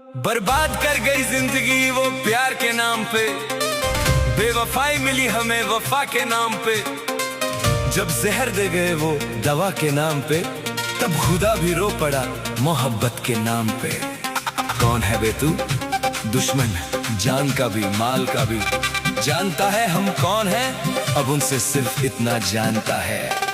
बर्बाद कर गई जिंदगी वो प्यार के नाम पे, बेवफाई मिली हमें वफा के नाम पे। जब जहर दे गए वो दवा के नाम पे, तब खुदा भी रो पड़ा मोहब्बत के नाम पे। कौन है बे तू? दुश्मन जान का भी माल का भी, जानता है हम कौन है, अब उनसे सिर्फ इतना जानता है।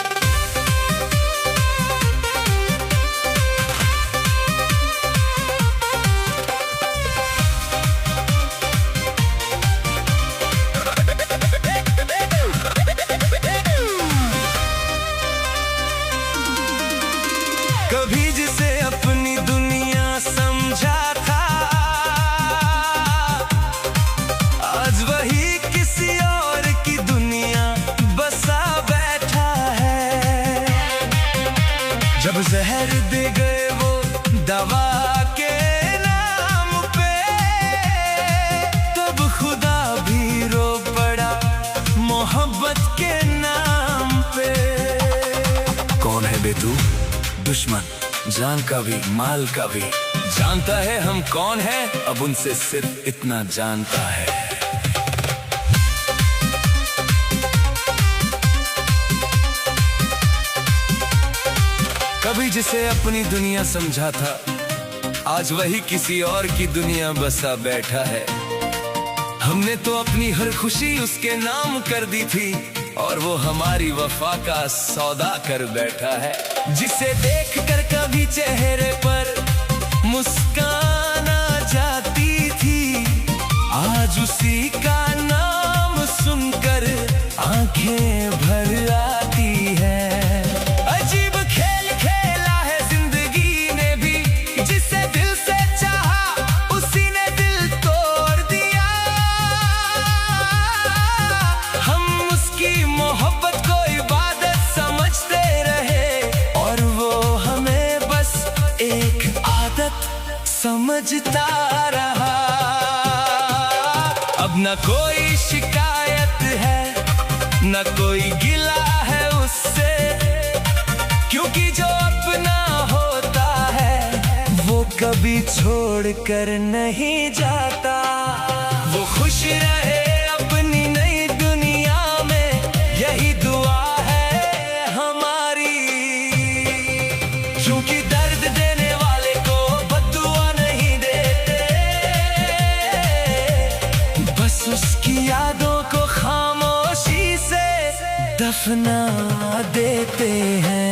कभी जिसे अपनी दुनिया समझा था, आज वही किसी और की दुनिया बसा बैठा है। जब जहर दे गए वो दवा के नाम पे, तब खुदा भी रो पड़ा मोहब्बत के नाम पे। कौन है बे तू? दुश्मन जान का भी माल का भी, जानता है हम कौन है, अब उनसे सिर्फ इतना जानता है। कभी जिसे अपनी दुनिया समझा था, आज वही किसी और की दुनिया बसा बैठा है। हमने तो अपनी हर खुशी उसके नाम कर दी थी, और वो हमारी वफा का सौदा कर बैठा है। जिसे देखकर कभी चेहरे पर मुस्कान आ जाती थी, आज उसी का नाम सुनकर आंखें भर आती है। अजीब खेल खेला है जिंदगी ने भी, जिसे दिल से चाहा उसी ने दिल तोड़ दिया। हम उसकी मोहब्बत को इबादत समझते रहे, और वो हमें बस एक आदत समझता रहा। अब न कोई शिकायत है, न कोई गिला है उससे, क्योंकि जो अपना होता है वो कभी छोड़ कर नहीं जाता। वो खुश रहे अपनी नई दुनिया में, यही दुआ है हमारी। क्योंकि दर्द देने वाले को बद्दुआ नहीं देते, बस उसकी यादों को खामोशी से दफना देते हैं।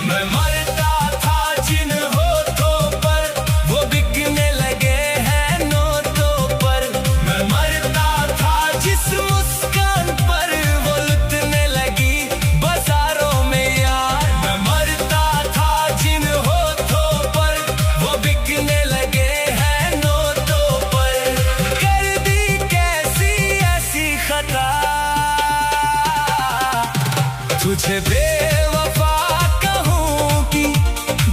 मैं मरता था जिन होठों पर, वो बिकने लगे हैं नोटों पर। मैं मरता था जिस मुस्कान पर, वो लुटने लगी बाजारों में यार। मैं मरता था जिन होठों पर, वो बिकने लगे हैं नोटों पर। कर दी कैसी ऐसी खता, तुझे बेवफा कहूँ कि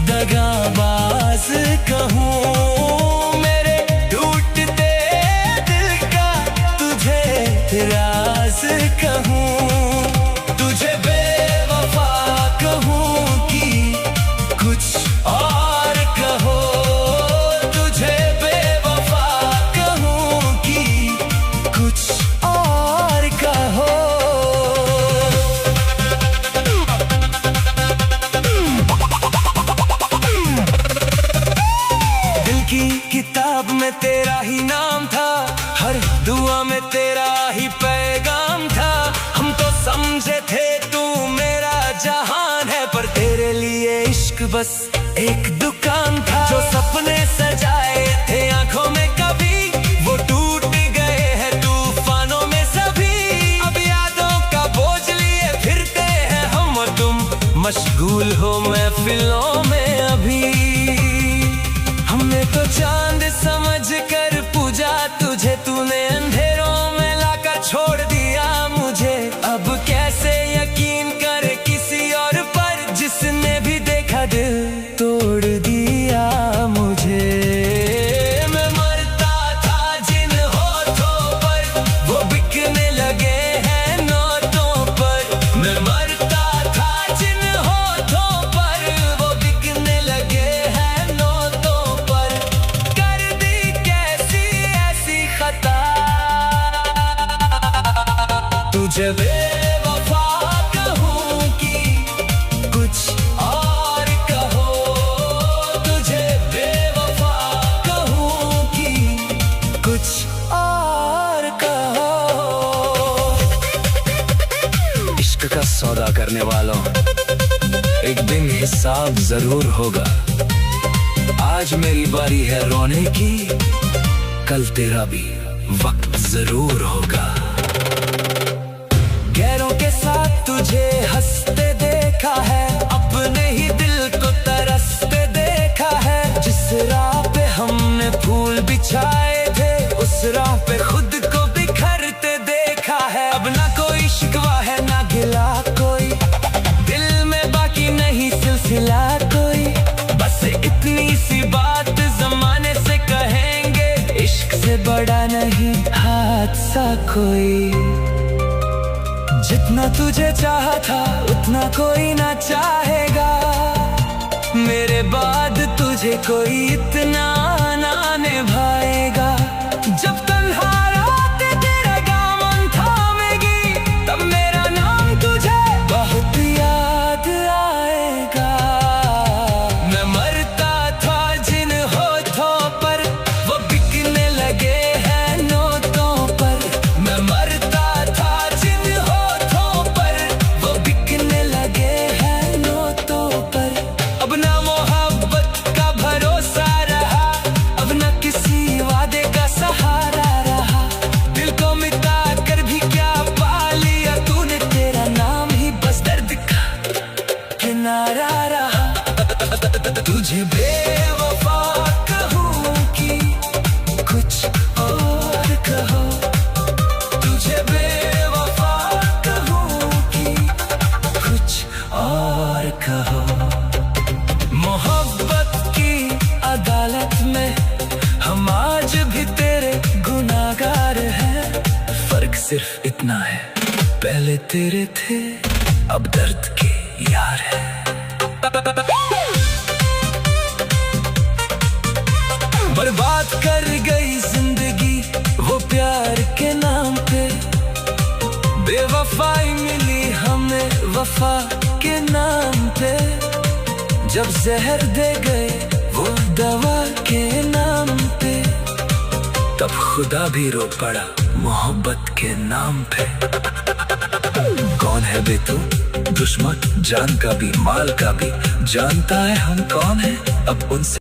दगाबाज कहूँ। मेरे टूटते दिल का तुझे राज कहूँ। तुझे बेवफा कहूँ कि कुछ और कहो। तुझे बेवफा कहूँ कि कुछ और कहो। की किताब में तेरा ही नाम था, हर दुआ में तेरा ही पैगाम था। हम तो समझे थे तू मेरा जहान है, पर तेरे लिए इश्क बस एक दुकान था। जो सपने सजाए थे आंखों में कभी, वो टूट गए हैं तूफानों में सभी। अब यादों का बोझ लिए फिरते हैं हम और तुम, मशगूल हो महफिलों में अभी। हमने तो चांद समझ कर पूजा तुझे, तूने अंधेरों में लाकर छोड़ दिया मुझे। अब कैसे यकीन करे किसी और पर, जिसने भी देखा दिल तोड़ दिया मुझे। मैं मरता था जिन होठों पर, वो बिकने लगे हैं नोटों पर। मैं मरता था जिन होठों पर, वो बिकने लगे हैं नोटों पर। तुझे बेवफा कहूँ कि कुछ और कहो, तुझे बेवफा कहूँ कि कुछ और कहो। इश्क का सौदा करने वालों, एक दिन हिसाब जरूर होगा। आज मेरी बारी है रोने की, कल तेरा भी वक्त जरूर होगा। गैरों के साथ तुझे हंसते देखा है, अपने ही दिल को तरसते देखा है। जिस राह पे हमने फूल बिछाए थे, उस राह पे खुद को बिखरते देखा है। अब ना कोई शिकवा है ना गिला कोई, दिल में बाकी नहीं सिलसिला कोई। बस इतनी सी बात जमाने से कहेंगे, इश्क से बड़ा नहीं हादसा कोई। जितना तुझे चाहा था उतना कोई ना चाहेगा, मेरे बाद तुझे कोई इतना ना निभाएगा। जब तन्हा रात तेरा दामन थामेगी, तब मेरा नाम तुझे बहुत याद आएगा। मैं मरता था जिन होठों पर, वो बिकने लगे हैं नोटों पर। मैं मरता था जिन होठों पर, वो बिकने लगे हैं नोटों पर। अब ना मोहब्बत का भरोसा रहा, अब ना किसी वादे का सहारा रहा। दिल को मिटा कर भी क्या पा लिया तूने, तेरा नाम ही बस दर्द का किनारा रहा। तुझे बेवफा कहूँ कि कुछ और कहो, तुझे बेवफा कहूँ कि कुछ और कहो। मोहब्बत की अदालत में हम आज भी तेरे गुनाहगार हैं। फर्क सिर्फ इतना है, पहले तेरे थे अब दर्द के यार हैं। बर्बाद कर गई जिंदगी वो प्यार के नाम पे, बेवफाई मिली हमें वफा के नाम पे। जब जहर दे गए वो दवा के नाम पे, तब खुदा भी रो पड़ा मोहब्बत के नाम पे। कौन है बे तू दुश्मन, जान का भी माल का भी, जानता है हम कौन है अब उनसे।